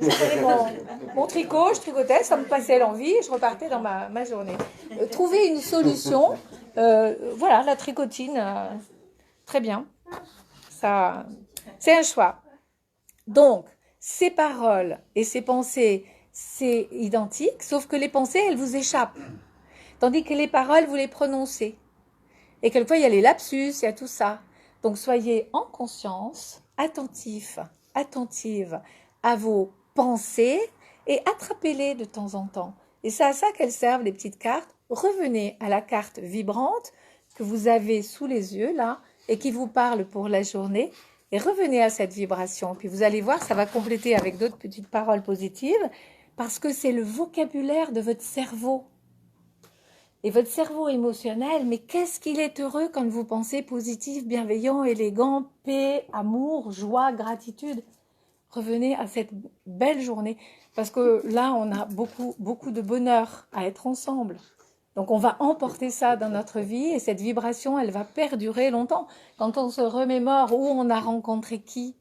je prenais mon tricot, je tricotais, ça me passait l'envie et je repartais dans ma journée. Trouver une solution. Voilà, la tricotine, très bien. Ça C'est un choix. Donc, ces paroles et ces pensées, c'est identique, sauf que les pensées, elles vous échappent. Tandis que les paroles, vous les prononcez. Et quelquefois, il y a les lapsus, il y a tout ça. Donc, soyez en conscience, attentif, attentive à vos pensées et attrapez-les de temps en temps. Et c'est à ça qu'elles servent, les petites cartes. Revenez à la carte vibrante que vous avez sous les yeux, là, et qui vous parle pour la journée. Et revenez à cette vibration. Puis vous allez voir, ça va compléter avec d'autres petites paroles positives, parce que c'est le vocabulaire de votre cerveau. Et votre cerveau émotionnel, mais qu'est-ce qu'il est heureux quand vous pensez positif, bienveillant, élégant, paix, amour, joie, gratitude. Revenez à cette belle journée, parce que là, on a beaucoup de bonheur à être ensemble. Donc, on va emporter ça dans notre vie et cette vibration, elle va perdurer longtemps. Quand on se remémore où on a rencontré qui,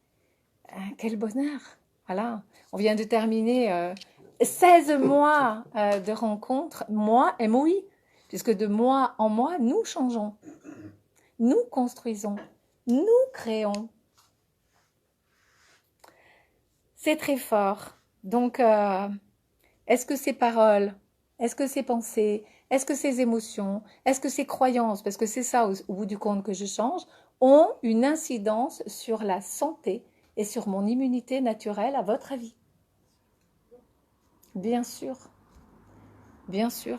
quel bonheur. Voilà, on vient de terminer 16 mois de rencontres, moi, MOI, puisque de mois en mois, nous changeons, nous construisons, nous créons. C'est très fort. Donc, est-ce que ces paroles, est-ce que ces pensées, est-ce que ces émotions, est-ce que ces croyances, parce que c'est ça au bout du compte que je change, ont une incidence sur la santé et sur mon immunité naturelle, à votre avis? Bien sûr. Bien sûr.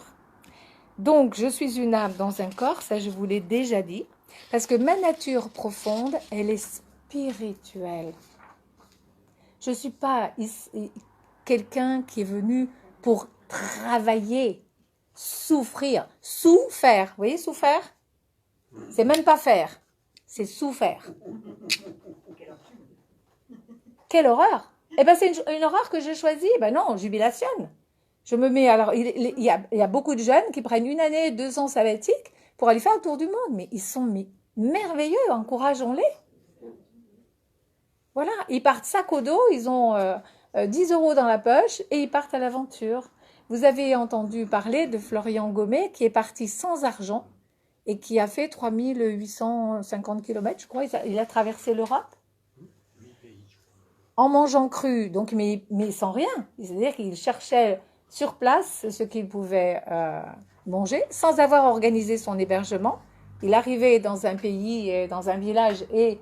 Donc, je suis une âme dans un corps, ça je vous l'ai déjà dit, parce que ma nature profonde, elle est spirituelle. Je ne suis pas quelqu'un qui est venu pour travailler, souffrir, souffrir. Vous voyez, souffrir? C'est même pas faire, c'est souffrir. Quelle horreur! Eh bien, c'est une horreur que j'ai choisie. Ben non, jubilation. Je me mets, alors, il y a beaucoup de jeunes qui prennent 1 année, 2 ans sabbatique pour aller faire le tour du monde. Mais ils sont merveilleux, encourageons-les. Voilà, ils partent sac au dos, ils ont 10 € dans la poche et ils partent à l'aventure. Vous avez entendu parler de Florian Gommet qui est parti sans argent et qui a fait 3850 km, je crois. Il a traversé l'Europe en mangeant cru, donc, mais sans rien. C'est-à-dire qu'il cherchait sur place ce qu'il pouvait manger sans avoir organisé son hébergement. Il arrivait dans un pays, dans un village et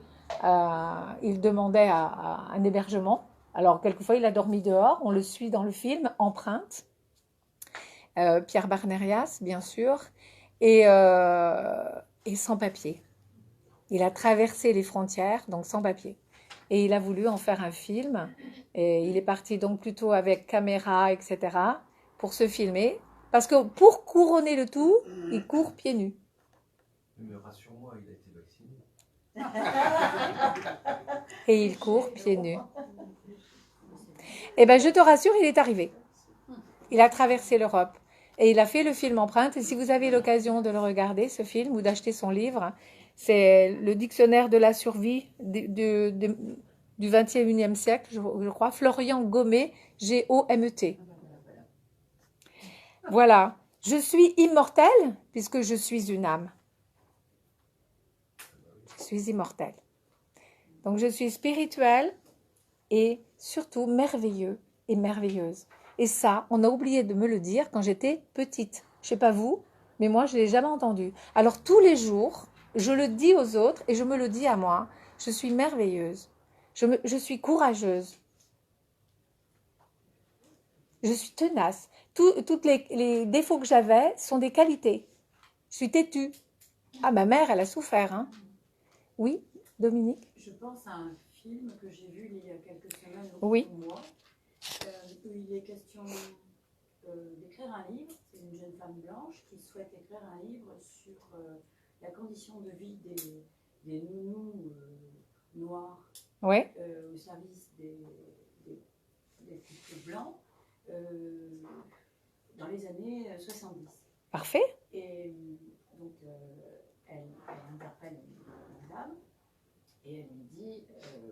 il demandait un hébergement. Alors, quelquefois, il a dormi dehors. On le suit dans le film, Empreinte. Pierre Barnerias, bien sûr. Et sans papier. Il a traversé les frontières, donc sans papier. Et il a voulu en faire un film. Et il est parti donc plutôt avec caméra, etc., pour se filmer. Parce que pour couronner le tout, il court pieds nus. Mais rassure-moi, il a été vacciné. Et il court pieds nus. Eh bien, je te rassure, il est arrivé. Il a traversé l'Europe. Et il a fait le film Empreinte. Et si vous avez l'occasion de le regarder, ce film, ou d'acheter son livre, c'est le dictionnaire de la survie du 21e siècle, je crois. Florian Gommet, G-O-M-E-T. Voilà. Je suis immortelle puisque je suis une âme. Je suis immortelle. Donc je suis spirituelle et surtout merveilleux et merveilleuse. Et ça, on a oublié de me le dire quand j'étais petite. Je ne sais pas vous, mais moi, je ne l'ai jamais entendu. Alors tous les jours, je le dis aux autres et je me le dis à moi. Je suis merveilleuse. Je suis courageuse. Je suis tenace. Tous les défauts que j'avais sont des qualités. Je suis têtue. Ah, ma mère, elle a souffert. Hein. Oui, Dominique? Je pense à un film que j'ai vu il y a quelques semaines oui. ou mois, où il est question d'écrire un livre. C'est une jeune femme blanche qui souhaite écrire un livre sur la condition de vie des nounous noirs oui. Au service des couples blancs dans les années 70. Parfait. Et donc, elle interpelle une dame et elle lui dit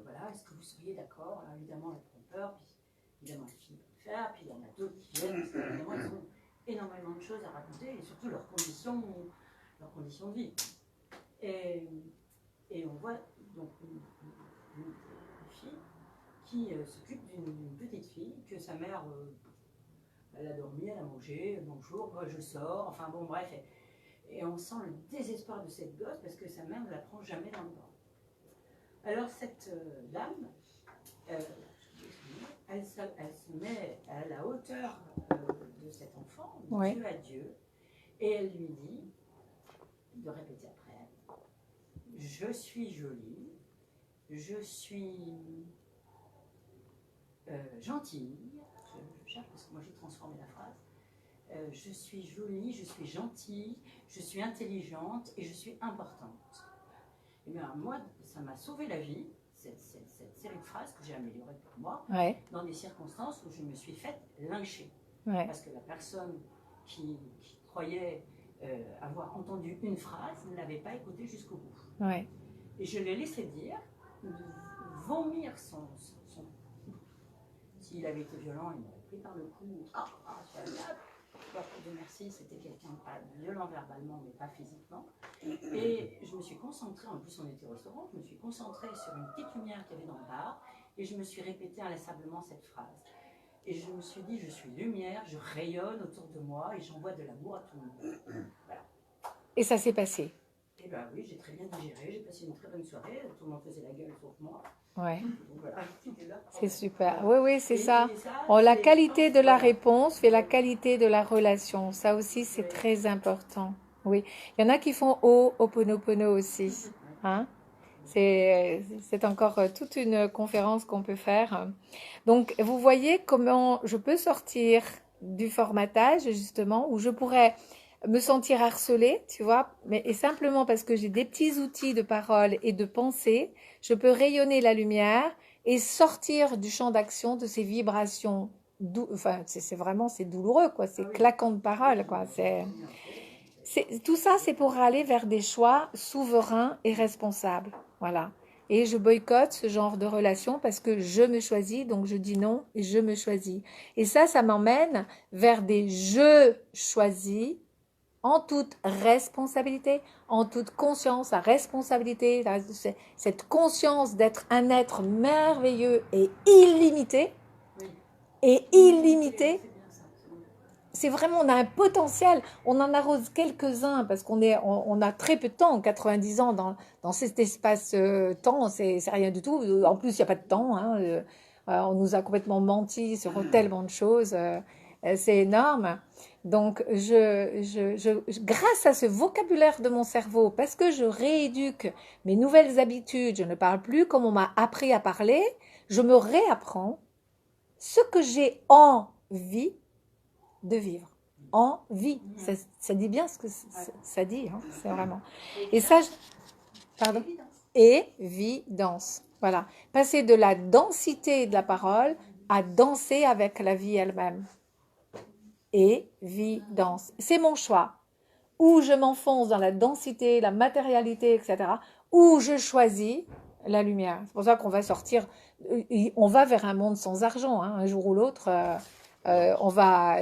voilà, est-ce que vous seriez d'accord? Alors évidemment, elle prend peur, puis évidemment, elle finit par le faire, puis il y en a d'autres qui viennent, parce qu'évidemment, ils ont énormément de choses à raconter et surtout leurs conditions de vie. Et on voit donc d'une fille qui s'occupe d'une petite fille que sa mère, elle a dormi, elle a mangé, bonjour, moi je sors, enfin bon bref. Et on sent le désespoir de cette gosse parce que sa mère ne la prend jamais dans le bras. Alors cette dame, elle se met à la hauteur de cet enfant, de Ouais. Dieu à Dieu, et elle lui dit, de répéter après elle, je suis jolie, je suis gentille, je cherche parce que moi j'ai transformé la phrase, je suis jolie, je suis gentille, je suis intelligente et je suis importante. Et bien moi, ça m'a sauvé la vie, cette série de phrases que j'ai améliorées pour moi, Ouais, dans des circonstances où je me suis faite lyncher. ouais. Parce que la personne qui croyait avoir entendu une phrase ne l'avait pas écoutée jusqu'au bout. Ouais. Et je l'ai laissé dire, vomir son... S'il avait été violent, il m'aurait pris par le cou. Sur la table. Dieu merci, c'était quelqu'un de pas violent verbalement, mais pas physiquement. Et je me suis concentrée, en plus on était au restaurant, je me suis concentrée sur une petite lumière qu'il y avait dans le bar, et je me suis répété inlassablement cette phrase. Et je me suis dit, je suis lumière, je rayonne autour de moi, et j'envoie de l'amour à tout le monde. Voilà. Et ça s'est passé. Et bien oui, j'ai très bien digéré, j'ai passé une très bonne soirée, tout le monde faisait la gueule sauf moi. Ouais. Donc voilà, c'était là. C'est super. Oui, oui, c'est ça. Et ça, Oh, la c'est- qualité de la voilà. réponse fait la qualité de la relation. Ça aussi, c'est Oui. très important. Oui. Il y en a qui font Ho'oponopono aussi. Hein? C'est encore toute une conférence qu'on peut faire. Donc, vous voyez comment je peux sortir du formatage, justement, où je pourrais me sentir harcelée, tu vois, mais et simplement parce que j'ai des petits outils de parole et de pensée, je peux rayonner la lumière et sortir du champ d'action de ces vibrations. Enfin, c'est vraiment, c'est douloureux, quoi. C'est claquant de parole, quoi. Tout ça, c'est pour aller vers des choix souverains et responsables. Voilà. Et je boycotte ce genre de relation parce que je me choisis, donc je dis non et je me choisis. Et ça m'emmène vers des je choisis en toute responsabilité, en toute conscience, la responsabilité, cette conscience d'être un être merveilleux et illimité, Oui. et illimité, C'est bien ça, c'est bon. c'est vraiment, on a un potentiel, on en arrose quelques-uns parce on a très peu de temps, 90 ans dans cet espace-temps, c'est rien du tout. En plus, il n'y a pas de temps, hein, on nous a complètement menti sur tellement de choses, c'est énorme. Donc, grâce à ce vocabulaire de mon cerveau, parce que je rééduque mes nouvelles habitudes, je ne parle plus comme on m'a appris à parler, je me réapprends ce que j'ai envie de vivre. Envie. Ça dit bien ce que ça dit, hein, c'est vraiment. Et ça, pardon. Évidence. Voilà. Passer de la densité de la parole à danser avec la vie elle-même. Évidence. C'est mon choix. Ou je m'enfonce dans la densité, la matérialité, etc. Ou je choisis la lumière. C'est pour ça qu'on va sortir, on va vers un monde sans argent, hein, un jour ou l'autre. On va.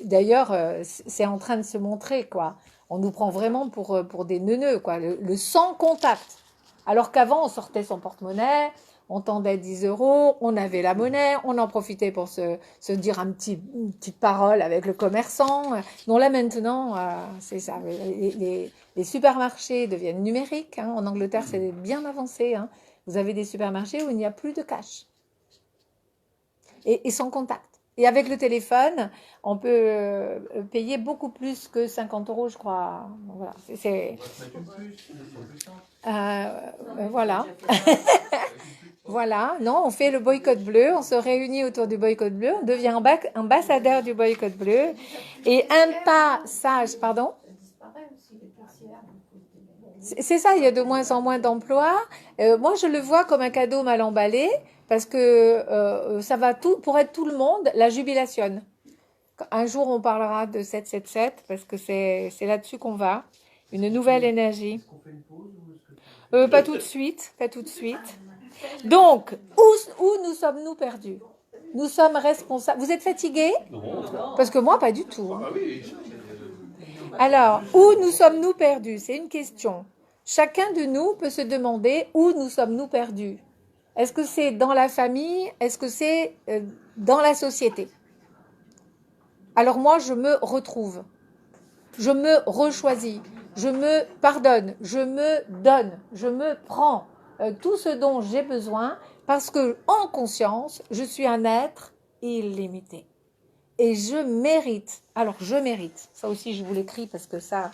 D'ailleurs, c'est en train de se montrer, quoi. On nous prend vraiment pour des neuneux, quoi. Le sans contact. Alors qu'avant, on sortait son porte-monnaie, on tendait 10 €, on avait la monnaie, on en profitait pour se dire une petite parole avec le commerçant. Non, là maintenant, c'est ça. Les supermarchés deviennent numériques, hein. En Angleterre, c'est bien avancé, hein. Vous avez des supermarchés où il n'y a plus de cash. Et sans contact. Et avec le téléphone, on peut payer beaucoup plus que 50 €, je crois. Voilà. On va se mettre une puce, ce sera plus simple. Voilà. Voilà, non, on fait le boycott bleu, on se réunit autour du boycott bleu, on devient ambassadeur du boycott bleu. Et un passage, pardon? Ça disparaît aussi, les poussières. C'est ça, il y a de moins en moins d'emplois. Moi, je le vois comme un cadeau mal emballé parce que ça va tout, pour être tout le monde, la jubilation. Un jour, on parlera de 777 parce que c'est là-dessus qu'on va. Une nouvelle énergie. Est-ce qu'on fait une pause ou est-ce que Pas tout de suite, pas tout de suite. Donc, où nous sommes-nous perdus? Nous sommes responsables. Vous êtes fatigués? Parce que moi, pas du tout, hein. Ah oui, Alors, où nous sommes-nous perdus? C'est une question. Chacun de nous peut se demander où nous sommes-nous perdus. Est-ce que c'est dans la famille? Est-ce que c'est dans la société? Alors moi, je me retrouve. Je me rechoisis. Je me pardonne. Je me donne. Je me prends tout ce dont j'ai besoin parce que, en conscience, je suis un être illimité. Et je mérite, alors je mérite, ça aussi je vous l'écris parce que ça,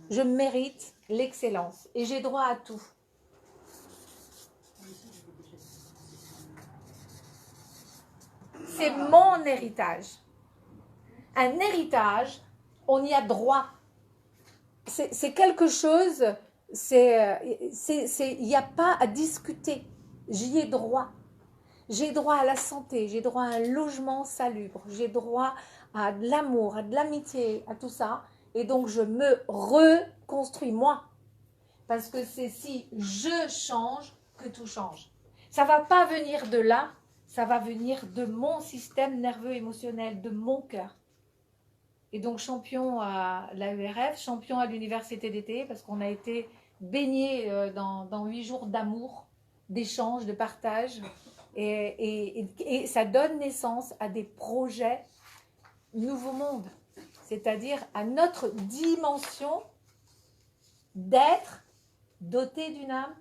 je mérite l'excellence et j'ai droit à tout. C'est mon héritage. Un héritage, on y a droit. C'est quelque chose, il n'y a pas à discuter. J'y ai droit. J'ai droit à la santé, j'ai droit à un logement salubre, j'ai droit à de l'amour, à de l'amitié, à tout ça. Et donc, je me reconstruis moi. Parce que c'est si je change que tout change. Ça ne va pas venir de là, ça va venir de mon système nerveux émotionnel, de mon cœur. Et donc, champion à l'AERF, champion à l'université d'été, parce qu'on a été baigné dans 8 jours d'amour, d'échange, de partage. Et ça donne naissance à des projets Nouveau Monde, c'est-à-dire à notre dimension d'être doté d'une âme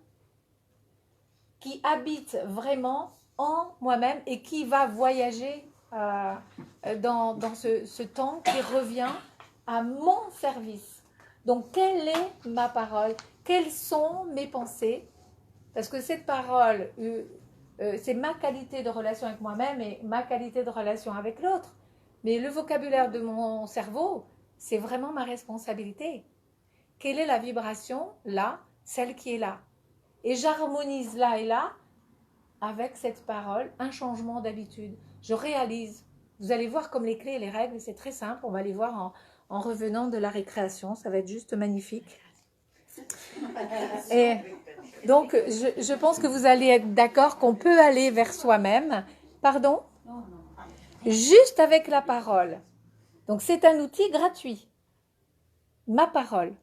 qui habite vraiment en moi-même et qui va voyager dans ce temps qui revient à mon service. Donc, quelle est ma parole? Quelles sont mes pensées? Parce que cette parole... c'est ma qualité de relation avec moi-même et ma qualité de relation avec l'autre. Mais le vocabulaire de mon cerveau, c'est vraiment ma responsabilité. Quelle est la vibration là, celle qui est là? Et j'harmonise là et là avec cette parole, un changement d'habitude. Je réalise. Vous allez voir comme les clés et les règles, c'est très simple. On va les voir en revenant de la récréation. Ça va être juste magnifique. Et donc, je pense que vous allez être d'accord qu'on peut aller vers soi-même. Pardon? Juste avec la parole. Donc, c'est un outil gratuit. Ma parole.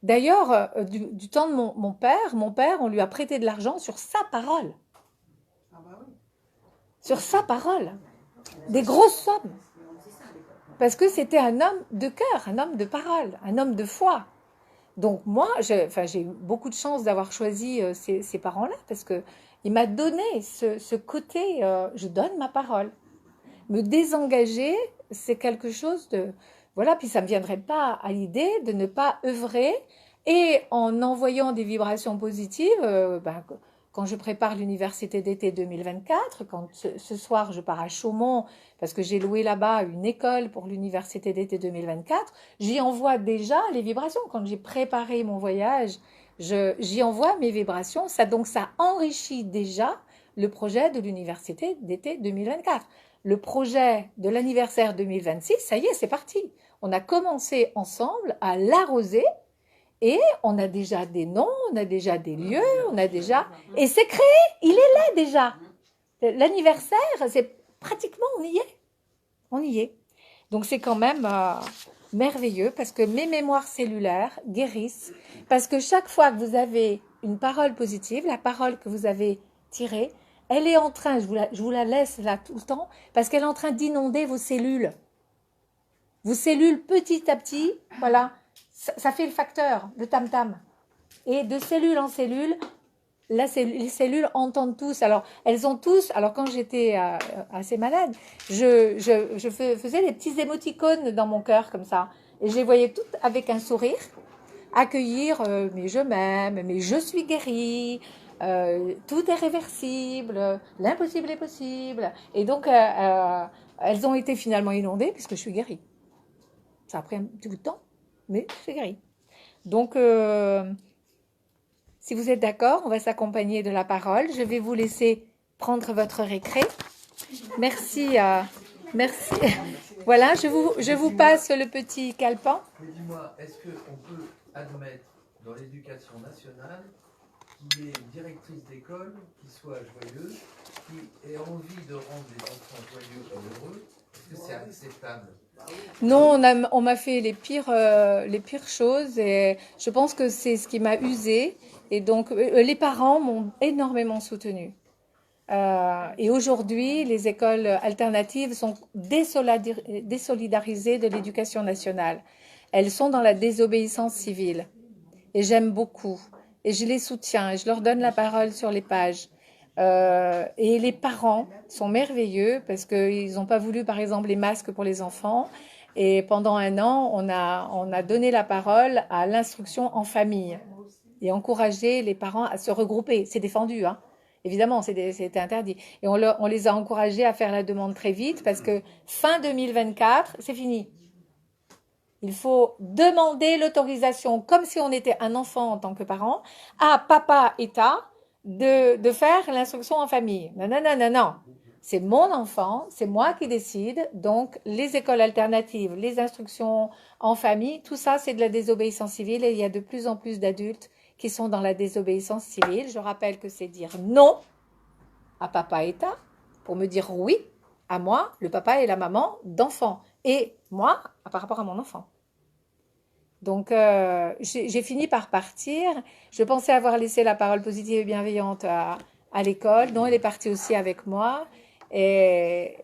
D'ailleurs, du temps de mon père, on lui a prêté de l'argent sur sa parole. Sur sa parole. Des grosses sommes. Parce que c'était un homme de cœur, un homme de parole, un homme de foi. Donc moi, j'ai eu beaucoup de chance d'avoir choisi ces parents-là parce qu'il m'a donné ce côté, je donne ma parole. Me désengager, c'est quelque chose de... Voilà, puis ça ne me viendrait pas à l'idée de ne pas œuvrer et en envoyant des vibrations positives, quand je prépare l'université d'été 2024, quand ce soir je pars à Chaumont, parce que j'ai loué là-bas une école pour l'université d'été 2024, j'y envoie déjà les vibrations. Quand j'ai préparé mon voyage, j'y envoie mes vibrations. Donc ça enrichit déjà le projet de l'université d'été 2024. Le projet de l'anniversaire 2026, ça y est, c'est parti. On a commencé ensemble à l'arroser. Et on a déjà des noms, on a déjà des lieux, on a déjà... Et c'est créé, il est là déjà. L'anniversaire, c'est pratiquement, on y est. On y est. Donc c'est quand même merveilleux parce que mes mémoires cellulaires guérissent. Parce que chaque fois que vous avez une parole positive, la parole que vous avez tirée, elle est en train, je vous la laisse là tout le temps, parce qu'elle est en train d'inonder vos cellules. Vos cellules petit à petit, voilà. Ça fait le facteur, le tam-tam. Et de cellule en cellule, les cellules entendent tous. Alors, elles ont tous... Alors, quand j'étais assez malade, je faisais des petits émoticônes dans mon cœur, comme ça. Et je les voyais toutes avec un sourire, accueillir mais je m'aime, mais je suis guérie, tout est réversible, l'impossible est possible. Et donc, elles ont été finalement inondées, puisque je suis guérie. Ça a pris un petit bout de temps. Mais c'est guéri. Donc, si vous êtes d'accord, on va s'accompagner de la parole. Je vais vous laisser prendre votre récré. Merci. Merci. Voilà, je vous passe le petit calepin. Mais dis-moi, est-ce qu'on peut admettre dans l'éducation nationale qu'il y ait une directrice d'école qui soit joyeuse, qui ait envie de rendre les enfants joyeux et heureux? Est-ce que c'est acceptable? Non, on m'a fait les pires choses et je pense que c'est ce qui m'a usée. Et donc, les parents m'ont énormément soutenue. Et aujourd'hui, les écoles alternatives sont désolidarisées de l'éducation nationale. Elles sont dans la désobéissance civile. Et j'aime beaucoup. Et je les soutiens et je leur donne la parole sur les pages. Et les parents sont merveilleux parce qu'ils n'ont pas voulu, par exemple, les masques pour les enfants. Et pendant 1 an, on a donné la parole à l'instruction en famille et encouragé les parents à se regrouper. C'est défendu, hein. Évidemment, c'était interdit. Et on les a encouragés à faire la demande très vite parce que fin 2024, c'est fini. Il faut demander l'autorisation, comme si on était un enfant en tant que parent, à papa État de faire l'instruction en famille. Non, non, non, non, non. C'est mon enfant, c'est moi qui décide. Donc, les écoles alternatives, les instructions en famille, tout ça, c'est de la désobéissance civile et il y a de plus en plus d'adultes qui sont dans la désobéissance civile. Je rappelle que c'est dire non à papa État pour me dire oui à moi, le papa et la maman d'enfant. Et moi, par rapport à mon enfant. Donc, j'ai fini par partir. Je pensais avoir laissé la parole positive et bienveillante à l'école. Non, elle est partie aussi avec moi. Et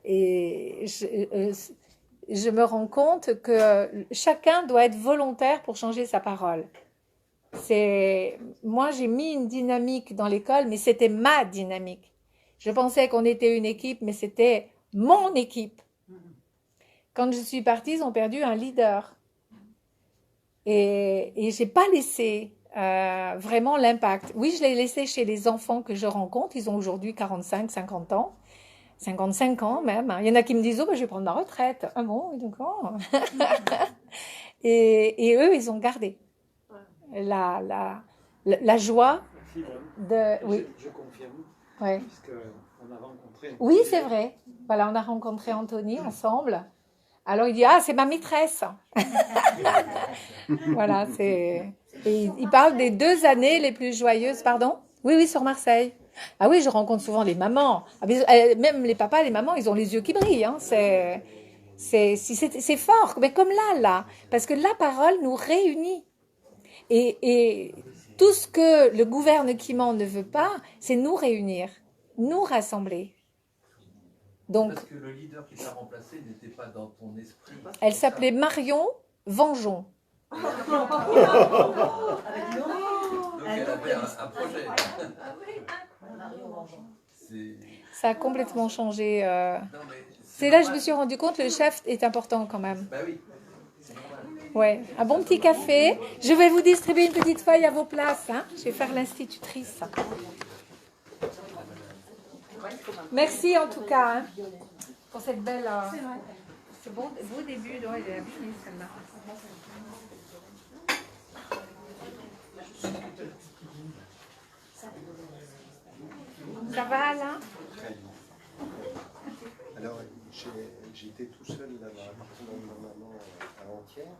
je me rends compte que chacun doit être volontaire pour changer sa parole. Moi, j'ai mis une dynamique dans l'école, mais c'était ma dynamique. Je pensais qu'on était une équipe, mais c'était mon équipe. Quand je suis partie, ils ont perdu un leader. Et j'ai pas laissé vraiment l'impact. Oui, je l'ai laissé chez les enfants que je rencontre. Ils ont aujourd'hui 45, 50 ans. 55 ans même. Il y en a qui me disent « Oh, ben, je vais prendre ma retraite. » Ah bon, d'accord. Et eux, ils ont gardé la joie de... Oui. Je confirme, Ouais. puisqu'on a rencontré... Oui, c'est vrai. Voilà, on a rencontré Anthony ensemble. Alors, il dit « Ah, c'est ma maîtresse. » Voilà, c'est... Et il parle des 2 années les plus joyeuses. Pardon ? Oui, oui, sur Marseille. Ah oui, je rencontre souvent les mamans. Même les papas, les mamans, ils ont les yeux qui brillent. Hein. C'est fort, mais comme là. Parce que la parole nous réunit. Et tout ce que le gouvernement ne veut pas, c'est nous réunir, nous rassembler. Donc, parce que le leader qui t'a remplacé n'était pas dans ton esprit. Elle s'appelait Marion Vengeon. Donc elle avait un projet. Ça a complètement changé. Non, C'est là que je me suis rendu compte que le chef est important quand même. Bah oui. Ouais, un bon petit café. Je vais vous distribuer une petite feuille à vos places. Hein. Je vais faire l'institutrice. Merci en tout cas hein, pour cette belle... ce beau début. Donc, elle est finie celle-là. Ça va Alain? Alors, j'étais tout seul là dans l'appartement de ma maman avant-hier.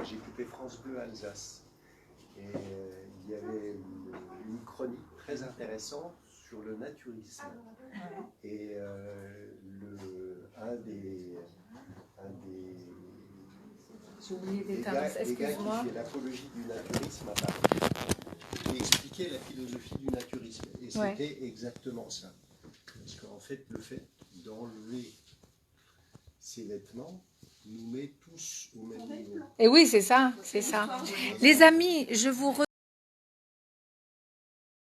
J'ai coupé France 2 Alsace. Et il y avait une chronique très intéressante sur le naturisme. Et un des J'ai oublié les d'éteindre, gars qui excuse-moi. fait l'apologie du naturisme il expliquait la philosophie du naturisme. Et c'était exactement ça. Parce qu'en fait, le fait d'enlever ces vêtements nous met tous au même niveau. Et oui, c'est ça, c'est ça. Les amis, je vous